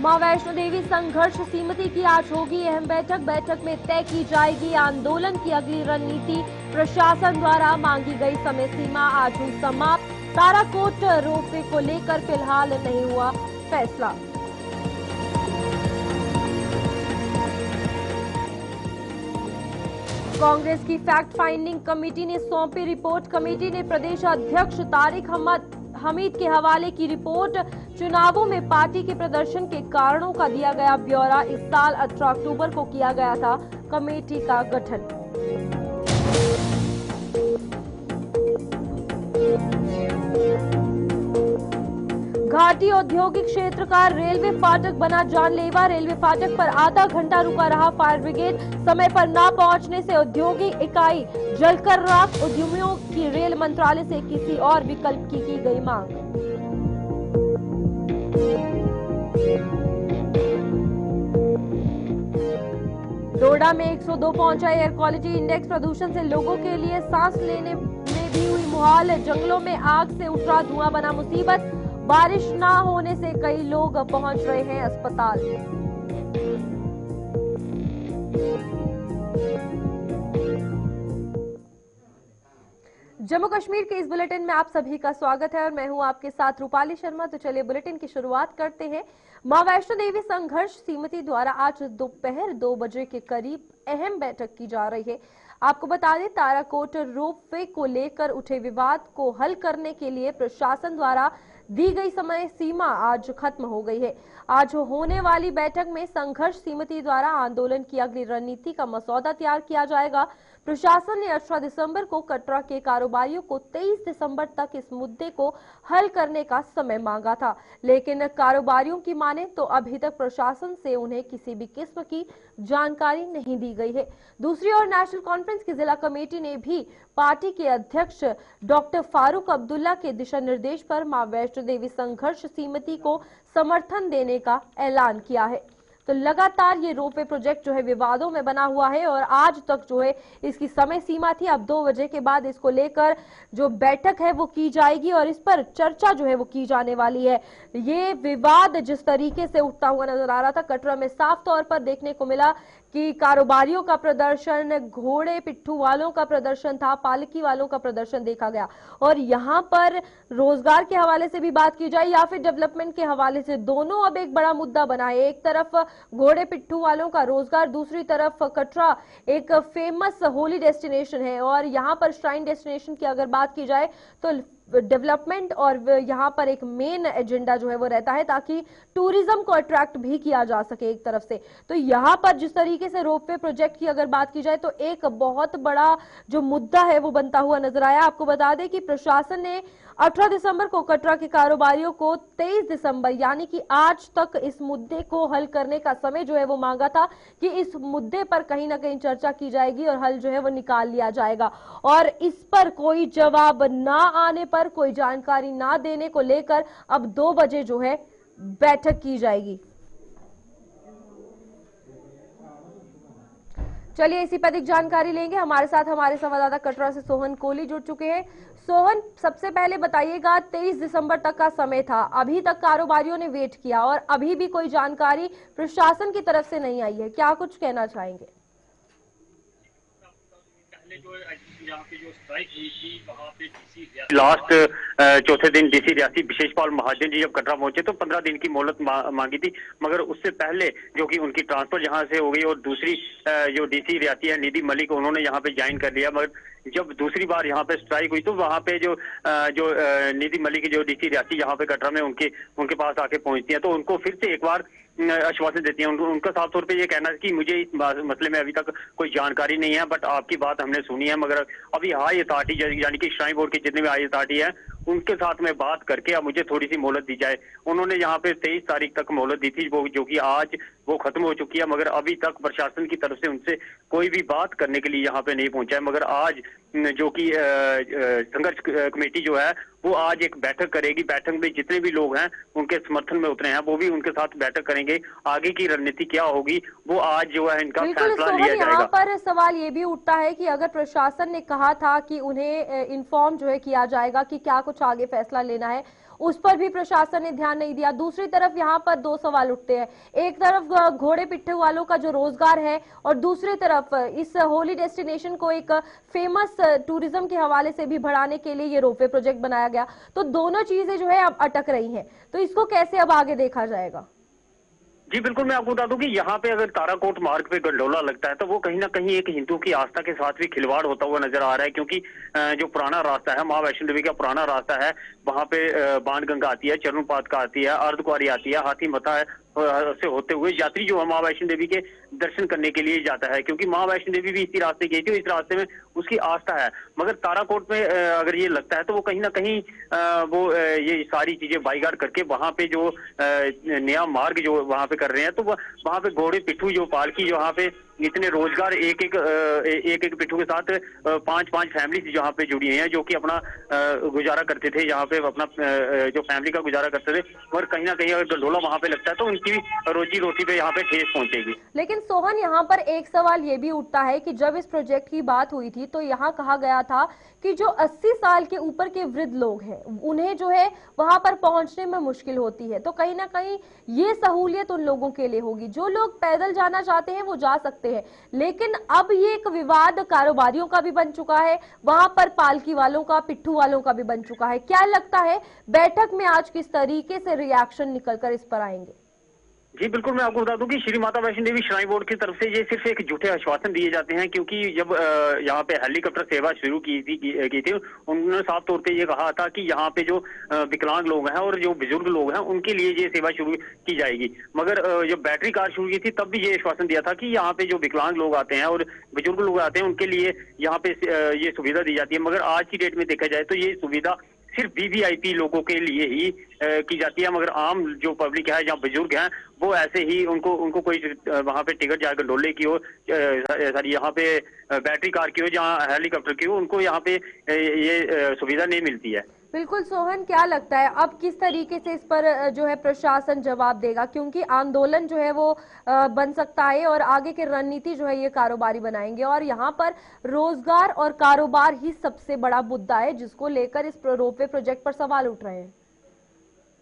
मां वैष्णो देवी संघर्ष समिति की आज होगी अहम बैठक में तय की जाएगी आंदोलन की अगली रणनीति। प्रशासन द्वारा मांगी गई समय सीमा आज हुई समाप्त। ताराकोट रोपवे को लेकर फिलहाल नहीं हुआ फैसला। कांग्रेस की फैक्ट फाइंडिंग कमेटी ने सौंपी रिपोर्ट। कमेटी ने प्रदेश अध्यक्ष तारिक हमीद के हवाले की रिपोर्ट। चुनावों में पार्टी के प्रदर्शन के कारणों का दिया गया ब्यौरा। इस साल 18 अक्टूबर को किया गया था कमेटी का गठन। घाटी औद्योगिक क्षेत्र का रेलवे फाटक बना जानलेवा। रेलवे फाटक पर आधा घंटा रुका रहा फायर ब्रिगेड। समय पर न पहुंचने से औद्योगिक इकाई जलकर राख। उद्यमियों की रेल मंत्रालय से किसी और विकल्प की गई मांग। डोडा में 102 पहुंचा एयर क्वालिटी इंडेक्स। प्रदूषण से लोगों के लिए सांस लेने में भी हुई मुहाल। जंगलों में आग से उठ रहा धुआं बना मुसीबत। बारिश ना होने से कई लोग पहुंच रहे हैं अस्पताल। जम्मू कश्मीर के इस बुलेटिन में आप सभी का स्वागत है और मैं हूं आपके साथ रूपाली शर्मा। तो चलिए बुलेटिन की शुरुआत करते हैं। मां वैष्णो देवी संघर्ष समिति द्वारा आज दोपहर 2 बजे के करीब अहम बैठक की जा रही है। आपको बता दें, ताराकोट रोपवे को लेकर उठे विवाद को हल करने के लिए प्रशासन द्वारा दी गई समय सीमा आज खत्म हो गई है। आज होने वाली बैठक में संघर्ष समिति द्वारा आंदोलन की अगली रणनीति का मसौदा तैयार किया जाएगा। प्रशासन ने 18 दिसंबर को कटरा के कारोबारियों को 23 दिसंबर तक इस मुद्दे को हल करने का समय मांगा था, लेकिन कारोबारियों की माने तो अभी तक प्रशासन से उन्हें किसी भी किस्म की जानकारी नहीं दी गई है। दूसरी ओर नेशनल कॉन्फ्रेंस की जिला कमेटी ने भी पार्टी के अध्यक्ष डॉक्टर फारूक अब्दुल्ला के दिशा निर्देश पर मां वैष्णो देवी संघर्ष समिति को समर्थन देने का ऐलान किया है। तो लगातार ये रोपवे प्रोजेक्ट जो है विवादों में बना हुआ है और आज तक जो है इसकी समय सीमा थी। अब 2 बजे के बाद इसको लेकर जो बैठक है वो की जाएगी और इस पर चर्चा जो है वो की जाने वाली है। ये विवाद जिस तरीके से उठता हुआ नजर आ रहा था, कटरा में साफ तौर पर देखने को मिला कि कारोबारियों का प्रदर्शन, घोड़े पिट्ठू वालों का प्रदर्शन था, पालकी वालों का प्रदर्शन देखा गया। और यहाँ पर रोजगार के हवाले से भी बात की जाए या फिर डेवलपमेंट के हवाले से, दोनों अब एक बड़ा मुद्दा बना है। एक तरफ घोड़े पिट्ठू वालों का रोजगार, दूसरी तरफ कटरा एक फेमस होली डेस्टिनेशन है और यहाँ पर श्राइन डेस्टिनेशन की अगर बात की जाए तो डेवलपमेंट और यहाँ पर एक मेन एजेंडा जो है वो रहता है ताकि टूरिज्म को अट्रैक्ट भी किया जा सके एक तरफ से। तो यहाँ पर जिस तरीके से रोपवे प्रोजेक्ट की अगर बात की जाए तो एक बहुत बड़ा जो मुद्दा है वो बनता हुआ नजर आया। आपको बता दें कि प्रशासन ने 18 दिसंबर को कटरा के कारोबारियों को 23 दिसंबर यानी कि आज तक इस मुद्दे को हल करने का समय जो है वो मांगा था कि इस मुद्दे पर कहीं ना कहीं चर्चा की जाएगी और हल जो है वो निकाल लिया जाएगा। और इस पर कोई जवाब ना आने पर, कोई जानकारी ना देने को लेकर अब 2 बजे जो है बैठक की जाएगी। चलिए इसी पर अधिक जानकारी लेंगे। हमारे साथ हमारे संवाददाता कटरा से सोहन कोहली जुड़ चुके हैं। सोहन, सबसे पहले बताइएगा, 23 दिसंबर तक का समय था, अभी तक कारोबारियों ने वेट किया और अभी भी कोई जानकारी प्रशासन की तरफ से नहीं आई है, क्या कुछ कहना चाहेंगे? यहाँ पे जो स्ट्राइक हुई थी वहाँ पे डीसी लास्ट चौथे दिन डीसी रियासी विशेषपाल महाजन जी जब कटरा पहुंचे तो 15 दिन की मोहलत मांगी थी, मगर उससे पहले जो कि उनकी ट्रांसफर यहाँ से हो गई और दूसरी जो डीसी रियासी है निधि मलिक, उन्होंने यहाँ पे ज्वाइन कर लिया। मगर जब दूसरी बार यहाँ पे स्ट्राइक हुई तो वहाँ पे जो निधि मलिक जो डीसी रियासी यहाँ पे कटरा में उनके पास आके पहुंचती है तो उनको फिर से एक बार आश्वासन देती है। उनका साफ तौर पे ये कहना है कि मुझे इस मसले में अभी तक कोई जानकारी नहीं है, बट आपकी बात हमने सुनी है, मगर अभी हाई अथॉरिटी यानी कि श्राइन बोर्ड के जितने भी हाई अथॉरिटी है उनके साथ में बात करके अब मुझे थोड़ी सी मोहलत दी जाए। उन्होंने यहाँ पे 23 तारीख तक मोहलत दी थी, वो जो कि आज वो खत्म हो चुकी है, मगर अभी तक प्रशासन की तरफ से उनसे कोई भी बात करने के लिए यहाँ पे नहीं पहुंचा है। मगर आज जो कि संघर्ष कमेटी जो है वो आज एक बैठक करेगी। बैठक में जितने भी लोग हैं उनके समर्थन में उतरे हैं वो भी उनके साथ बैठक करेंगे। आगे की रणनीति क्या होगी वो आज जो है इनका फैसला लिया जाएगा। यहाँ पर सवाल ये भी उठता है कि अगर प्रशासन ने कहा था कि उन्हें इन्फॉर्म जो है किया जाएगा कि क्या कुछ आगे फैसला लेना है उस पर भी प्रशासन ने ध्यान नहीं दिया। दूसरी तरफ यहाँ पर दो सवाल उठते हैं, एक तरफ घोड़े पिट्ठू वालों का जो रोजगार है और दूसरी तरफ इस होली डेस्टिनेशन को एक फेमस टूरिज्म के हवाले से भी बढ़ाने के लिए ये रोपवे प्रोजेक्ट बनाया गया। तो दोनों चीजें जो है अब अटक रही हैं, तो इसको कैसे अब आगे देखा जाएगा? जी बिल्कुल, मैं आपको बता दूं कि यहाँ पे अगर ताराकोट मार्ग पे गंडोला लगता है तो वो कहीं ना कहीं एक हिंदू की आस्था के साथ भी खिलवाड़ होता हुआ नजर आ रहा है, क्योंकि जो पुराना रास्ता है, माँ वैष्णो देवी का पुराना रास्ता है, वहां पे बाणगंगा आती है, चरणपाद का आती है, अर्धकुंवारी आती है, हाथी मथा है से होते हुए यात्री जो है माँ वैष्णो देवी के दर्शन करने के लिए जाता है, क्योंकि माँ वैष्णो देवी भी इसी रास्ते गई थी, इस रास्ते में उसकी आस्था है। मगर ताराकोट में अगर ये लगता है तो वो कहीं ना कहीं वो ये सारी चीजें बाईगार करके वहां पे जो नया मार्ग जो वहां पे कर रहे हैं, तो वहां पे घोड़े पिट्ठू जो पालकी जो वहां पे इतने रोजगार एक एक पिट्ठू के साथ पांच फैमिली जहाँ पे जुड़ी हैं, जो कि अपना गुजारा करते थे, यहाँ पे अपना जो फैमिली का गुजारा करते थे। और कहीं ना कहीं अगर गंडोला वहां पे लगता है तो उनकी रोजी रोटी पे यहाँ पे ठेस पहुंचेगी। लेकिन सोहन, यहाँ पर एक सवाल ये भी उठता है कि जब इस प्रोजेक्ट की बात हुई थी तो यहाँ कहा गया था कि जो 80 साल के ऊपर के वृद्ध लोग हैं उन्हें जो है वहां पर पहुंचने में मुश्किल होती है, तो कहीं ना कहीं ये सहूलियत उन लोगों के लिए होगी। जो लोग पैदल जाना चाहते हैं वो जा सकते हैं, लेकिन अब ये एक विवाद कारोबारियों का भी बन चुका है, वहां पर पालकी वालों का, पिट्ठू वालों का भी बन चुका है। क्या लगता है बैठक में आज किस तरीके से रिएक्शन निकलकर इस पर आएंगे? जी बिल्कुल, मैं आपको बता दूं कि श्री माता वैष्णो देवी श्राइन बोर्ड की तरफ से ये सिर्फ एक झूठे आश्वासन दिए जाते हैं, क्योंकि जब यहाँ पे हेलीकॉप्टर सेवा शुरू की थी उन्होंने साफ तौर पे ये कहा था कि यहाँ पे जो विकलांग लोग हैं और जो बुजुर्ग लोग हैं उनके लिए ये सेवा शुरू की जाएगी। मगर जब बैटरी कार शुरू की थी तब भी ये आश्वासन दिया था कि यहाँ पे जो विकलांग लोग आते हैं और बुजुर्ग लोग आते हैं उनके लिए यहाँ पे ये सुविधा दी जाती है। मगर आज की डेट में देखा जाए तो ये सुविधा सिर्फ वीवीआईपी लोगों के लिए ही की जाती है, मगर आम जो पब्लिक है या बुजुर्ग हैं वो ऐसे ही उनको कोई वहां पे टिकट या गंडोले की हो, सॉरी यहाँ पे बैटरी कार की हो, जहाँ हेलीकॉप्टर की हो, उनको यहाँ पे ये सुविधा नहीं मिलती है। बिल्कुल सोहन, क्या लगता है अब किस तरीके से इस पर जो है प्रशासन जवाब देगा? क्योंकि आंदोलन जो है वो बन सकता है और आगे की रणनीति जो है ये कारोबारी बनाएंगे, और यहाँ पर रोजगार और कारोबार ही सबसे बड़ा मुद्दा है जिसको लेकर इस रोपवे प्रोजेक्ट पर सवाल उठ रहे हैं।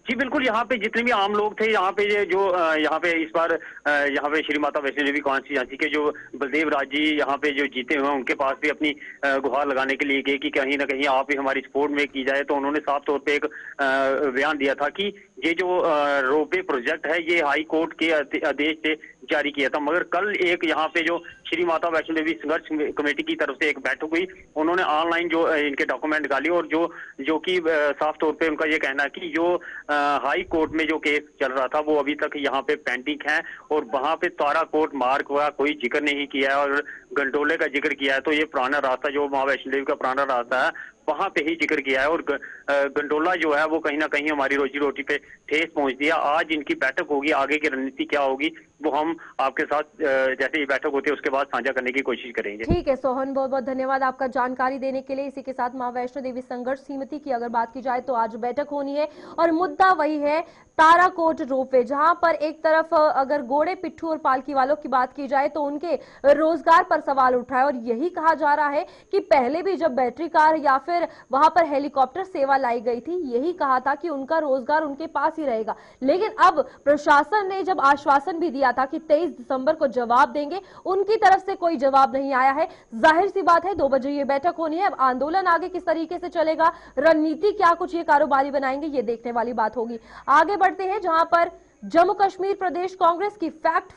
जी बिल्कुल, यहाँ पे जितने भी आम लोग थे, यहाँ पे जो यहाँ पे इस बार यहाँ पे श्री माता वैष्णो देवी कॉन्स्टिट्यूंसी के जो बलदेव राज जी यहाँ पे जो जीते हुए हैं उनके पास भी अपनी गुहार लगाने के लिए गए कि कहीं ना कहीं आप भी हमारी सपोर्ट में की जाए। तो उन्होंने साफ तौर पे एक बयान दिया था कि ये जो रोपवे प्रोजेक्ट है ये हाई कोर्ट के आदेश से जारी किया था। मगर कल एक यहाँ पे जो श्री माता वैष्णो देवी संघर्ष कमेटी की तरफ से एक बैठक हुई, उन्होंने ऑनलाइन जो इनके डॉक्यूमेंट निकाली और जो कि साफ तौर पे उनका ये कहना है कि जो हाई कोर्ट में जो केस चल रहा था वो अभी तक यहाँ पे पेंडिंग है और वहां पे ताराकोट मार्ग का कोई जिक्र नहीं किया है और गंडोले का जिक्र किया है। तो ये पुराना रास्ता जो माँ वैष्णो देवी का पुराना रास्ता है वहां पे ही जिक्र किया है और गंडोला जो है वो कहीं ना कहीं हमारी रोजी रोटी पे ठेस पहुंच दिया। आज इनकी बैठक होगी, आगे की रणनीति क्या होगी वो हम आपके साथ जैसे ही बैठक होती है उसके बाद साझा करने की कोशिश करेंगे। ठीक है सोहन, बहुत बहुत धन्यवाद आपका जानकारी देने के लिए। इसी के साथ मां वैष्णो देवी संघर्ष समिति की अगर बात की जाए तो आज बैठक होनी है और मुद्दा वही है ताराकोट रोपवे, जहां पर एक तरफ अगर घोड़े पिट्ठू और पालकी वालों की बात की जाए तो उनके रोजगार पर सवाल उठा है और यही कहा जा रहा है कि पहले भी जब बैटरी कार या फिर वहां पर हेलीकॉप्टर सेवा लाई गई थी यही कहा था कि उनका रोजगार उनके पास ही रहेगा। लेकिन अब प्रशासन ने जब आश्वासन भी दिया था कि 23 दिसंबर को जवाब देंगे, उनकी तरफ से कोई जवाब नहीं आया है। जाहिर सी बात है 2 बजे ये बैठक होनी है। अब आंदोलन आगे किस तरीके से चलेगा, रणनीति क्या कुछ ये कारोबारी बनाएंगे, ये देखने वाली बात होगी। आगे बढ़ते हैं जहां पर जम्मू कश्मीर प्रदेश कांग्रेस की फैक्ट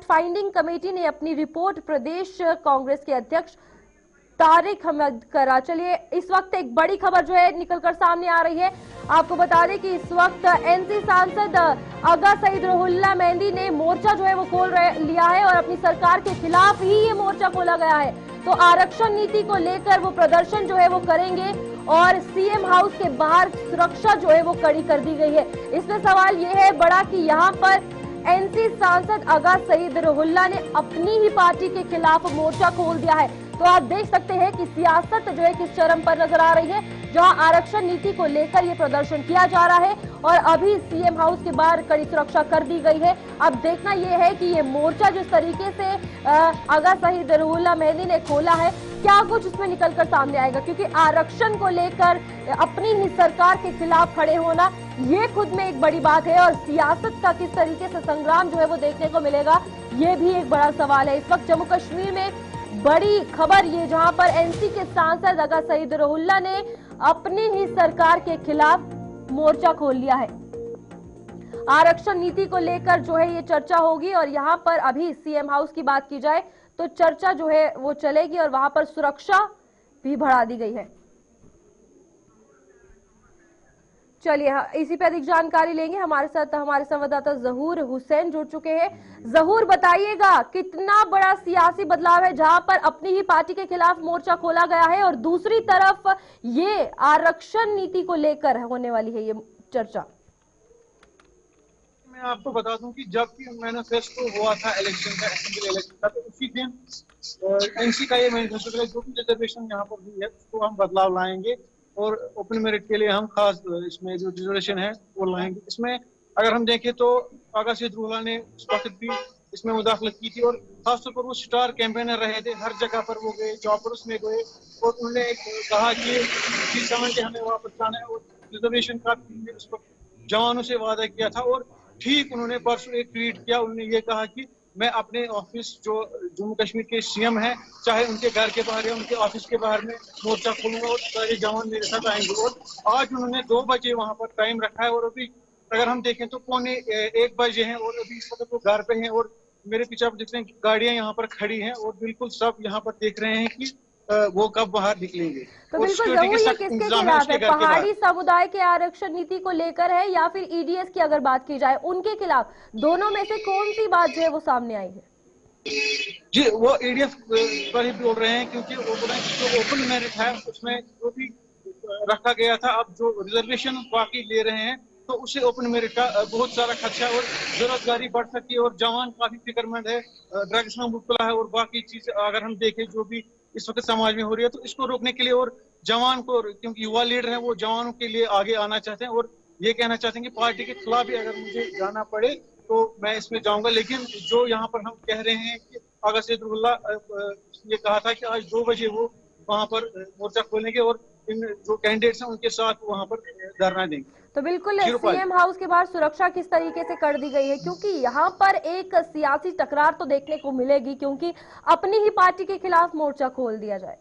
फाइंडिंग कमेटी ने अपनी रिपोर्ट प्रदेश कांग्रेस के अध्यक्ष तारिक अहमद करा। चलिए इस वक्त एक बड़ी खबर जो है निकलकर सामने आ रही है। आपको बता दें कि इस वक्त एनसी सांसद आगा सईद रुहुल्ला मेहंदी ने मोर्चा जो है वो खोल लिया है और अपनी सरकार के खिलाफ ही ये मोर्चा खोला गया है। तो आरक्षण नीति को लेकर वो प्रदर्शन जो है वो करेंगे और सीएम हाउस के बाहर सुरक्षा जो है वो कड़ी कर दी गई है। इसमें सवाल ये है बड़ा कि यहाँ पर एनसी सांसद आगा सईद रुहुल्ला ने अपनी ही पार्टी के खिलाफ मोर्चा खोल दिया है। तो आप देख सकते हैं कि सियासत जो है किस चरम पर नजर आ रही है, जहां आरक्षण नीति को लेकर ये प्रदर्शन किया जा रहा है और अभी सीएम हाउस के बाहर कड़ी सुरक्षा कर दी गई है। अब देखना यह है कि ये मोर्चा जिस तरीके से आगा सईद रुहुल्ला मेहंदी ने खोला है क्या कुछ इसमें निकलकर सामने आएगा, क्योंकि आरक्षण को लेकर अपनी ही सरकार के खिलाफ खड़े होना ये खुद में एक बड़ी बात है, और सियासत का किस तरीके से संग्राम जो है वो देखने को मिलेगा ये भी एक बड़ा सवाल है। इस वक्त जम्मू कश्मीर में बड़ी खबर ये, जहां पर एनसी के सांसद आगा सईद रहउल्लाह ने अपनी ही सरकार के खिलाफ मोर्चा खोल लिया है। आरक्षण नीति को लेकर जो है ये चर्चा होगी, और यहां पर अभी सीएम हाउस की बात की जाए तो चर्चा जो है वो चलेगी, और वहां पर सुरक्षा भी बढ़ा दी गई है। चलिए इसी पे अधिक जानकारी लेंगे, हमारे साथ हमारे संवाददाता जहूर हुसैन जुड़ चुके हैं। जहूर, बताइएगा कितना बड़ा सियासी बदलाव है जहां पर अपनी ही पार्टी के खिलाफ मोर्चा खोला गया है, और दूसरी तरफ ये आरक्षण नीति को लेकर होने वाली है ये चर्चा। मैं आपको बता दूं कि जब भी मैनिफेस्टो हुआ था इलेक्शन का, असेंबली इलेक्शन का, तो उसी दिन एनसी का ये मैनिफेस्टो जो भी रिजर्वेशन यहाँ पर हुई है उसको हम बदलाव लाएंगे, और ओपन मेरिट के लिए हम खास इसमें जो रिजर्वेशन है वो लाएंगे। इसमें अगर हम देखें तो आगा सईद रहउल्लाह ने उस वक्त भी इसमें मुदाखलत की थी, और खासतौर पर वो स्टार कैंपेनर रहे थे, हर जगह पर वो गए, चॉपर्स में गए, और उन्होंने कहा कि हमें वापस लाना है, और रिजर्वेशन का उस वक्त जवानों से वादा किया था। और ठीक उन्होंने परसों एक ट्वीट किया, उन्होंने ये कहा कि मैं अपने ऑफिस जो जम्मू कश्मीर के सीएम हैं, चाहे उनके घर के बाहर या उनके ऑफिस के बाहर में मोर्चा खोलूंगा, और सारे जवान मेरे साथ आएंगे। और आज उन्होंने 2 बजे वहां पर टाइम रखा है, और अभी अगर हम देखें तो 1 बजे हैं, और अभी इस वक्त वो घर पे हैं, और मेरे पीछे आप देख रहे हैं गाड़ियां यहाँ पर खड़ी हैं, और बिल्कुल सब यहाँ पर देख रहे हैं कि वो कब बाहर निकलेंगे। तो बिल्कुल जरूर ये किसके खिलाफ है, पहाड़ी समुदाय के आरक्षण नीति को लेकर है या फिर ईडीएस की अगर बात की जाए उनके खिलाफ, दोनों में से कौन सी बात जो है वो सामने आई है? जी, वो ईडीएफ पर ही बोल रहे हैं, क्योंकि वो बोल रहे हैं कि जो ओपन मेरिट है उसमें जो भी रखा गया था, अब जो रिजर्वेशन बाकी ले रहे हैं तो उससे ओपन मेरिट का बहुत सारा खर्चा और बेरोजगारी बढ़ सकती है, और जवान काफी फिक्रमंद है, ड्रग्स में मुब्तला है, और बाकी चीज अगर हम देखें जो भी इस वक्त समाज में हो रही है, तो इसको रोकने के लिए और जवान को, क्योंकि युवा लीडर हैं वो जवानों के लिए आगे आना चाहते हैं, और ये कहना चाहते हैं कि पार्टी के खिलाफ भी अगर मुझे जाना पड़े तो मैं इसमें जाऊंगा। लेकिन जो यहाँ पर हम कह रहे हैं कि आगा सईद रहउल्लाह ये कहा था कि आज 2 बजे वो वहां पर मोर्चा खोलेंगे, और इन जो कैंडिडेट्स हैं उनके साथ वहां पर धरना देंगे। तो बिल्कुल सीएम हाउस के बाहर सुरक्षा किस तरीके से कर दी गई है, क्योंकि यहाँ पर एक सियासी टकरार तो देखने को मिलेगी, क्योंकि अपनी ही पार्टी के खिलाफ मोर्चा खोल दिया जाए।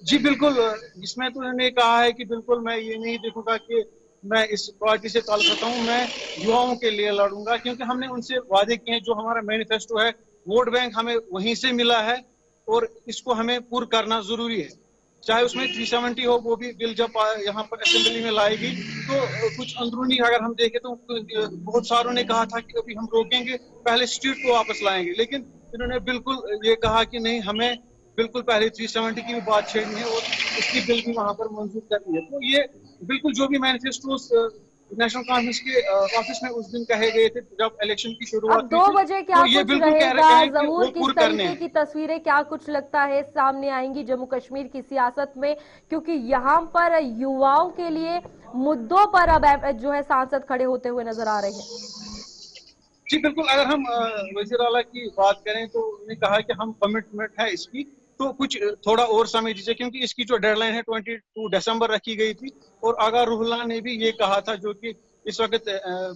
जी बिल्कुल, इसमें तो उन्होंने कहा है कि बिल्कुल मैं ये नहीं देखूंगा कि मैं इस पार्टी से ताल्लुक रखता हूँ, मैं युवाओं के लिए लड़ूंगा, क्योंकि हमने उनसे वादे किए हैं, जो हमारा मैनिफेस्टो है वोट बैंक हमें वहीं से मिला है, और इसको हमें पूरा करना जरूरी है। चाहे उसमें 370 हो, वो भी बिल जब यहाँ पर असेंबली में लाएगी तो कुछ अंदरूनी अगर हम देखें तो बहुत सारों ने कहा था कि अभी हम रोकेंगे, पहले स्ट्रीट को वापस लाएंगे, लेकिन इन्होंने बिल्कुल ये कहा कि नहीं, हमें बिल्कुल पहले 370 की भी बात छेड़नी है और उसकी बिल भी वहां पर मंजूर करनी है। तो ये बिल्कुल जो भी मैनिफेस्टोस नेशनल कॉन्फ्रेंस के ऑफिस में उस दिन कहे गए थे जब इलेक्शन की शुरुआत अब 2 बजे क्या तो कुछ रहेगा जहूर, किस तरीके की तस्वीरें क्या कुछ लगता है सामने आएंगी जम्मू कश्मीर की सियासत में, क्योंकि यहाँ पर युवाओं के लिए मुद्दों पर अब जो है सांसद खड़े होते हुए नजर आ रहे हैं। जी बिल्कुल, अगर हम वजीर आला की बात करें तो उन्होंने कहा कि हम कमिटमेंट है इसकी, तो कुछ थोड़ा और समय दीजिए, क्योंकि इसकी जो डेडलाइन है 22 दिसंबर रखी गई थी, और आगा रहउल्लाह ने भी ये कहा था, जो कि इस वक्त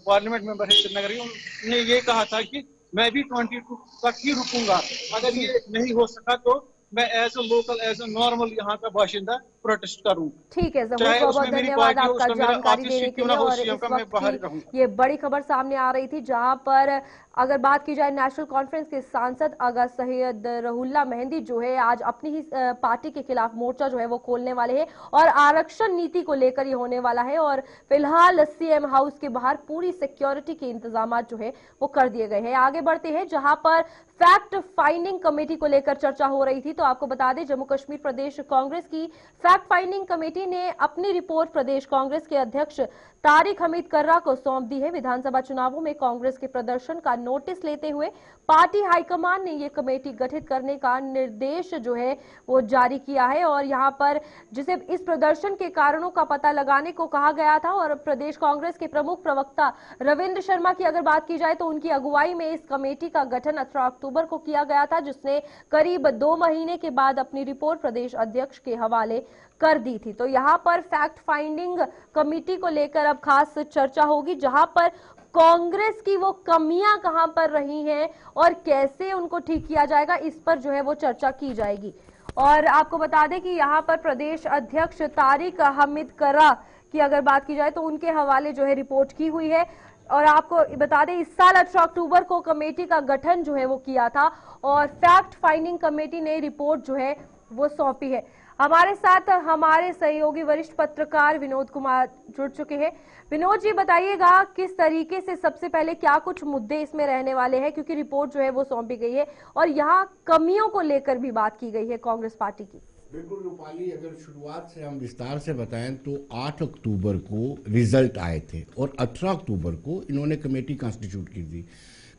पार्लियामेंट मेंबर है श्रीनगर, उन्होंने ये कहा था कि मैं भी 22 तक ही रुकूंगा, अगर ये नहीं हो सका तो मैं as a local, as a normal यहाँ का बाशिंदा प्रोटेस्ट करूंगा। ठीक है जहूर, बहुत बहुत धन्यवाद आपका जानकारी देने के लिए। और इस वक्त ये बड़ी खबर सामने आ रही थी, जहां पर अगर बात की जाए नेशनल कॉन्फ्रेंस के सांसद आगा सईद रहउल्लाह मेहंदी जो है आज अपनी ही पार्टी के खिलाफ मोर्चा जो है वो खोलने वाले हैं, और आरक्षण नीति को लेकर ये होने वाला है, और फिलहाल सीएम हाउस के बाहर पूरी सिक्योरिटी के इंतजाम जो है वो कर दिए गए हैं। आगे बढ़ते हैं, जहां पर फैक्ट फाइंडिंग कमेटी को लेकर चर्चा हो रही थी, तो आपको बता दें जम्मू कश्मीर प्रदेश कांग्रेस की फैक्ट फाइंडिंग कमेटी ने अपनी रिपोर्ट प्रदेश कांग्रेस के अध्यक्ष तारिक हमीद कर्रा को सौंप दी है। विधानसभा चुनावों में कांग्रेस के प्रदर्शन का नोटिस लेते हुए पार्टी हाईकमान ने ये कमेटी गठित करने का निर्देश जो है वो जारी किया है और यहां पर जिसे इस प्रदर्शन के कारणों का पता लगाने को कहा गया था और प्रदेश कांग्रेस के प्रमुख प्रवक्ता रविंद्र शर्मा की अगर बात की जाए तो उनकी अगुवाई में इस कमेटी का गठन 18 अक्टूबर को किया गया था, जिसने करीब 2 महीने के बाद अपनी रिपोर्ट प्रदेश अध्यक्ष के हवाले कर दी थी। तो यहां पर फैक्ट फाइंडिंग कमेटी को लेकर अब खास चर्चा होगी, जहां पर कांग्रेस की वो कमियां कहां पर रही हैं और कैसे उनको ठीक किया जाएगा, इस पर जो है वो चर्चा की जाएगी। और आपको बता दें कि यहां पर प्रदेश अध्यक्ष तारिक हमीद कर्रा की अगर बात की जाए तो उनके हवाले जो है रिपोर्ट की हुई है। और आपको बता दें इस साल 18 अक्टूबर को कमेटी का गठन जो है वो किया था और फैक्ट फाइंडिंग कमेटी ने रिपोर्ट जो है वो सौंपी है। हमारे साथ हमारे सहयोगी वरिष्ठ पत्रकार विनोद कुमार जुड़ चुके हैं। विनोद जी, बताइएगा किस तरीके से सबसे पहले क्या कुछ मुद्दे इसमें रहने वाले हैं, क्योंकि रिपोर्ट जो है वो सौंपी गई है और यहाँ कमियों को लेकर भी बात की गई है कांग्रेस पार्टी की। बिल्कुल रूपाली, अगर शुरुआत से हम विस्तार से बताएं तो 8 अक्टूबर को रिजल्ट आए थे और 18 अक्टूबर को इन्होंने कमेटी कॉन्स्टिट्यूट की थी।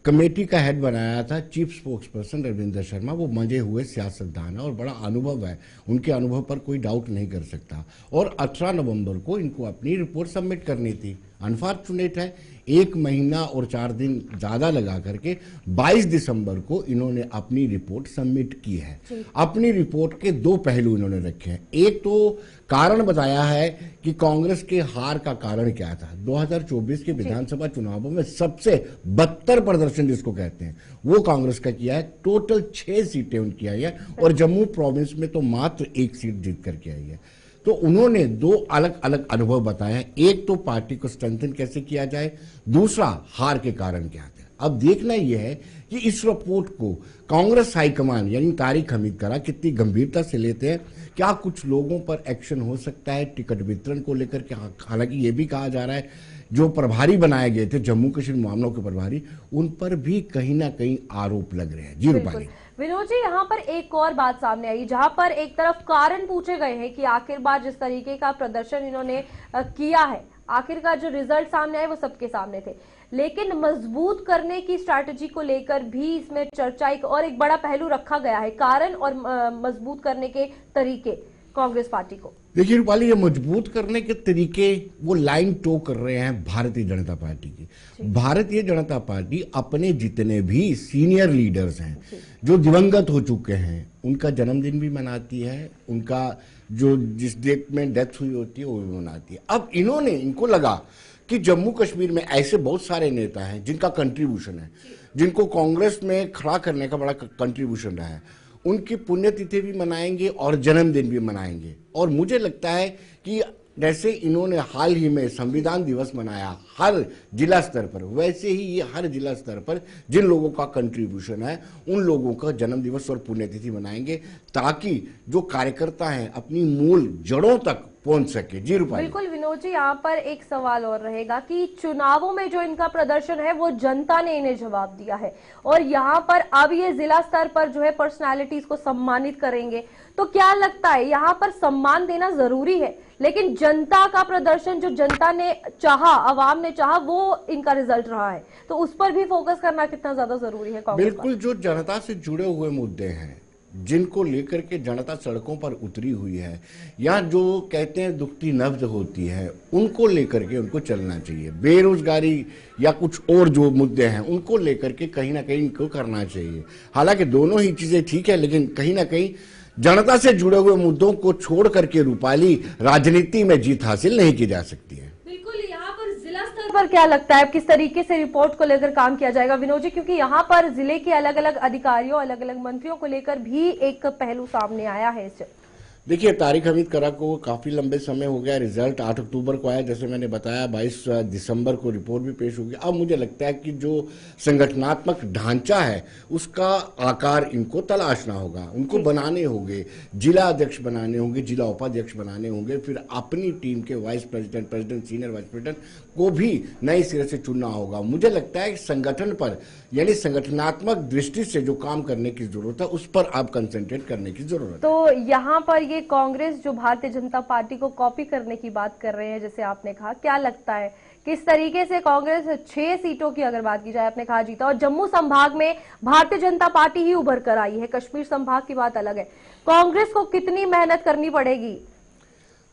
कमेटी का हेड बनाया था chief spokes person Ravindra Sharma. वो मंजे हुए सियासतदान है और बड़ा अनुभव है, उनके अनुभव पर कोई डाउट नहीं कर सकता। और 18 नवंबर को इनको अपनी रिपोर्ट सबमिट करनी थी। अनफॉर्चुनेट है 1 महीना और 4 दिन ज्यादा लगा करके 22 दिसंबर को इन्होंने अपनी रिपोर्ट सबमिट की है। अपनी रिपोर्ट के 2 पहलू इन्होंने रखे हैं। एक तो कारण बताया है कि कांग्रेस के हार का कारण क्या था। 2024 के विधानसभा चुनावों में सबसे बदतर प्रदर्शन जिसको कहते हैं वो कांग्रेस का किया है। टोटल 6 सीटें उनकी आई है और जम्मू प्रोविंस में तो मात्र 1 सीट जीत करके आई है। तो उन्होंने 2 अलग अलग अनुभव बताए हैं। एक तो पार्टी को स्ट्रेंथन कैसे किया जाए, दूसरा हार के कारण क्या थे। अब देखना यह है कि इस रिपोर्ट को कांग्रेस हाईकमान यानी तारिक हमीद कर्रा कितनी गंभीरता से लेते हैं। क्या कुछ लोगों पर एक्शन हो सकता है टिकट वितरण को लेकर के। हालांकि ये भी कहा जा रहा है जो प्रभारी बनाए गए थे जम्मू कश्मीर मामलों के प्रभारी, उन पर भी कहीं ना कहीं आरोप लग रहे हैं। जी रूपाली। विनोद जी, यहाँ पर एक और बात सामने आई, जहां पर एक तरफ कारण पूछे गए हैं कि आखिरकार जिस तरीके का प्रदर्शन इन्होंने किया है, आखिरकार जो रिजल्ट सामने आए वो सबके सामने थे, लेकिन मजबूत करने की स्ट्रैटेजी को लेकर भी इसमें चर्चा एक बड़ा पहलू रखा गया है, कारण और मजबूत करने के तरीके कांग्रेस पार्टी को। देखिए रूपाली, ये मजबूत करने के तरीके वो लाइन टो कर रहे हैं भारतीय जनता पार्टी की। भारतीय जनता पार्टी अपने जितने भी सीनियर लीडर्स हैं जो दिवंगत हो चुके हैं उनका जन्मदिन भी मनाती है, उनका जो जिस डेट में डेथ हुई होती है वो भी मनाती है। अब इनको लगा कि जम्मू कश्मीर में ऐसे बहुत सारे नेता हैं जिनका कंट्रीब्यूशन है, जिनको कांग्रेस में खड़ा करने का बड़ा कंट्रीब्यूशन रहा है, उनकी पुण्यतिथि भी मनाएंगे और जन्मदिन भी मनाएंगे। और मुझे लगता है कि जैसे इन्होंने हाल ही में संविधान दिवस मनाया हर जिला स्तर पर, वैसे ही ये हर जिला स्तर पर जिन लोगों का कंट्रीब्यूशन है उन लोगों का जन्म दिवस और पुण्यतिथि मनाएंगे, ताकि जो कार्यकर्ता हैं अपनी मूल जड़ों तक पहुंच सके। जी रूपाली। बिल्कुल विनोद जी, यहाँ पर एक सवाल और रहेगा कि चुनावों में जो इनका प्रदर्शन है वो जनता ने इन्हें जवाब दिया है और यहाँ पर अब ये जिला स्तर पर जो है पर्सनालिटीज को सम्मानित करेंगे, तो क्या लगता है यहाँ पर सम्मान देना जरूरी है, लेकिन जनता का प्रदर्शन जो जनता ने चाहा, आवाम ने चाहा, वो इनका रिजल्ट रहा है, तो उस पर भी फोकस करना कितना ज्यादा जरूरी है कांग्रेस? बिल्कुल, जो जनता से जुड़े हुए मुद्दे हैं जिनको लेकर के जनता सड़कों पर उतरी हुई है या जो कहते हैं दुखती नब्ज होती है, उनको लेकर के उनको चलना चाहिए। बेरोजगारी या कुछ और जो मुद्दे हैं उनको लेकर के कहीं ना कहीं इनको करना चाहिए। हालांकि दोनों ही चीजें ठीक है, लेकिन कहीं ना कहीं जनता से जुड़े हुए मुद्दों को छोड़ करके रूपाली राजनीति में जीत हासिल नहीं की जा सकती है। पर क्या लगता है किस तरीके से रिपोर्ट को लेकर काम किया जाएगा विनोद जी, क्योंकि यहाँ पर जिले के अलग अलग अधिकारियों, अलग अलग मंत्रियों को लेकर भी एक पहलू सामने आया है। देखिए, तारिक हमीद कर्रा को काफी लंबे समय हो गया, रिजल्ट 8 अक्टूबर को आया, जैसे मैंने बताया 22 दिसंबर को रिपोर्ट भी पेश होगी। अब मुझे लगता है कि जो संगठनात्मक ढांचा है उसका आकार इनको तलाशना होगा, उनको बनाने होंगे, जिला अध्यक्ष बनाने होंगे, जिला उपाध्यक्ष बनाने होंगे, फिर अपनी टीम के vice president, president, senior vice president को भी नए सिरे से चुनना होगा। मुझे लगता है कि संगठन पर यानी संगठनात्मक दृष्टि से जो काम करने की जरूरत है उस पर आप कंसंट्रेट करने की जरूरत है। तो यहाँ पर ये कांग्रेस जो भारतीय जनता पार्टी को कॉपी करने की बात कर रहे हैं, जैसे आपने कहा, क्या लगता है किस तरीके से कांग्रेस 6 सीटों की अगर बात की जाए, आपने कहा जीता, और जम्मू संभाग में भारतीय जनता पार्टी ही उभर कर आई है, कश्मीर संभाग की बात अलग है, कांग्रेस को कितनी मेहनत करनी पड़ेगी?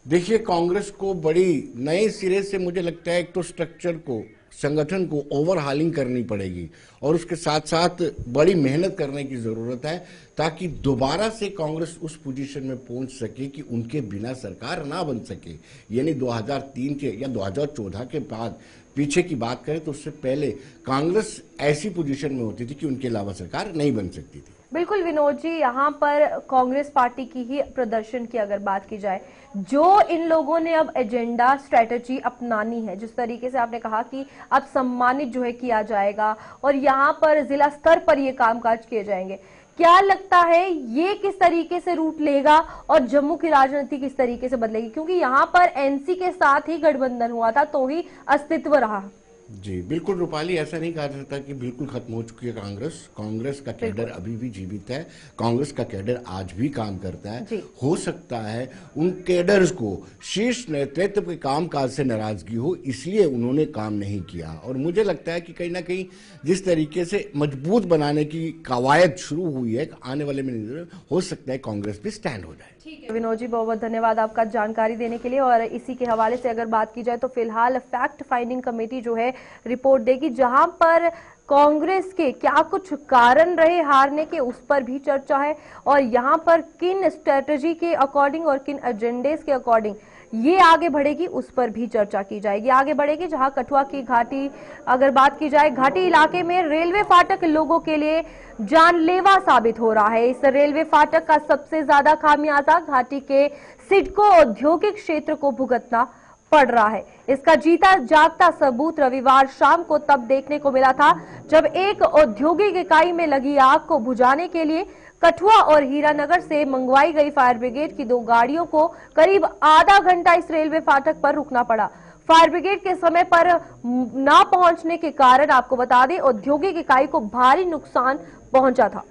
देखिए, कांग्रेस को बड़ी नए सिरे से मुझे लगता है एक तो स्ट्रक्चर को, संगठन को ओवरहालिंग करनी पड़ेगी और उसके साथ साथ बड़ी मेहनत करने की जरूरत है ताकि दोबारा से कांग्रेस उस पोजीशन में पहुंच सके कि उनके बिना सरकार ना बन सके। यानी 2003 के या 2014 के बाद पीछे की बात करें तो उससे पहले कांग्रेस ऐसी पोजीशन में होती थी कि उनके अलावा सरकार नहीं बन सकती थी। बिल्कुल विनोद जी, यहाँ पर कांग्रेस पार्टी की ही प्रदर्शन की अगर बात की जाए, जो इन लोगों ने अब एजेंडा स्ट्रेटजी अपनानी है, जिस तरीके से आपने कहा कि अब सम्मानित जो है किया जाएगा और यहाँ पर जिला स्तर पर ये कामकाज किए जाएंगे, क्या लगता है ये किस तरीके से रूट लेगा और जम्मू की राजनीति किस तरीके से बदलेगी? क्योंकि यहाँ पर एनसी के साथ ही गठबंधन हुआ था तो ही अस्तित्व रहा। जी बिल्कुल रूपाली, ऐसा नहीं कहा जा सकता कि बिल्कुल खत्म हो चुकी है कांग्रेस। कांग्रेस का कैडर अभी भी जीवित है, कांग्रेस का कैडर आज भी काम करता है। हो सकता है उन कैडर्स को शीर्ष नेतृत्व के कामकाज से नाराजगी हो, इसलिए उन्होंने काम नहीं किया। और मुझे लगता है कि कहीं ना कहीं जिस तरीके से मजबूत बनाने की कवायद शुरू हुई है, आने वाले में हो सकता है कांग्रेस भी स्टैंड हो जाए। ठीक है विनोद जी, बहुत बहुत धन्यवाद आपका जानकारी देने के लिए। और इसी के हवाले से अगर बात की जाए तो फिलहाल फैक्ट फाइंडिंग कमेटी जो है रिपोर्ट देगी, जहां पर कांग्रेस के क्या कुछ कारण रहे हारने के उस पर भी चर्चा है और यहां पर किन स्ट्रेटजी के अकॉर्डिंग और किन एजेंडेस के अकॉर्डिंग ये आगे बढ़ेगी उस पर भी चर्चा की जाएगी। आगे बढ़ेगी जहां कठुआ की घाटी अगर बात की जाए, घाटी इलाके में रेलवे फाटक लोगों के लिए जानलेवा साबित हो रहा है। इस रेलवे फाटक का सबसे ज्यादा खामियाजा घाटी के सिडको औद्योगिक क्षेत्र को भुगतना पड़ रहा है। इसका जीता जागता सबूत रविवार शाम को तब देखने को मिला था जब एक औद्योगिक इकाई में लगी आग को बुझाने के लिए कठुआ और हीरानगर से मंगवाई गई फायर ब्रिगेड की 2 गाड़ियों को करीब आधा घंटा इस रेलवे फाटक पर रुकना पड़ा। फायर ब्रिगेड के समय पर ना पहुंचने के कारण आपको बता दें औद्योगिक इकाई को भारी नुकसान पहुंचा था।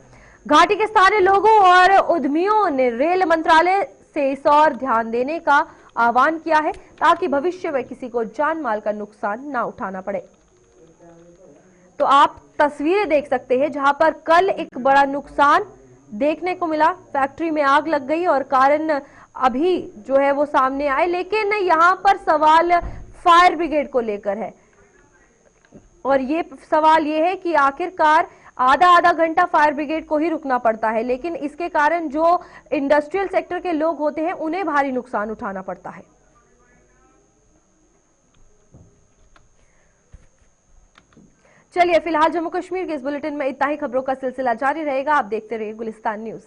घाटी के स्थानीय लोगों और उद्यमियों ने रेल मंत्रालय से इस और ध्यान देने का आह्वान किया है ताकि भविष्य में किसी को जान माल का नुकसान ना उठाना पड़े। तो आप तस्वीरें देख सकते हैं जहां पर कल एक बड़ा नुकसान देखने को मिला, फैक्ट्री में आग लग गई और कारण अभी जो है वो सामने आए, लेकिन यहाँ पर सवाल फायर ब्रिगेड को लेकर है और ये सवाल ये है कि आखिरकार आधा घंटा फायर ब्रिगेड को ही रुकना पड़ता है, लेकिन इसके कारण जो इंडस्ट्रियल सेक्टर के लोग होते हैं उन्हें भारी नुकसान उठाना पड़ता है। चलिए फिलहाल जम्मू कश्मीर के इस बुलेटिन में इतना ही। खबरों का सिलसिला जारी रहेगा, आप देखते रहिए गुलिस्तान न्यूज।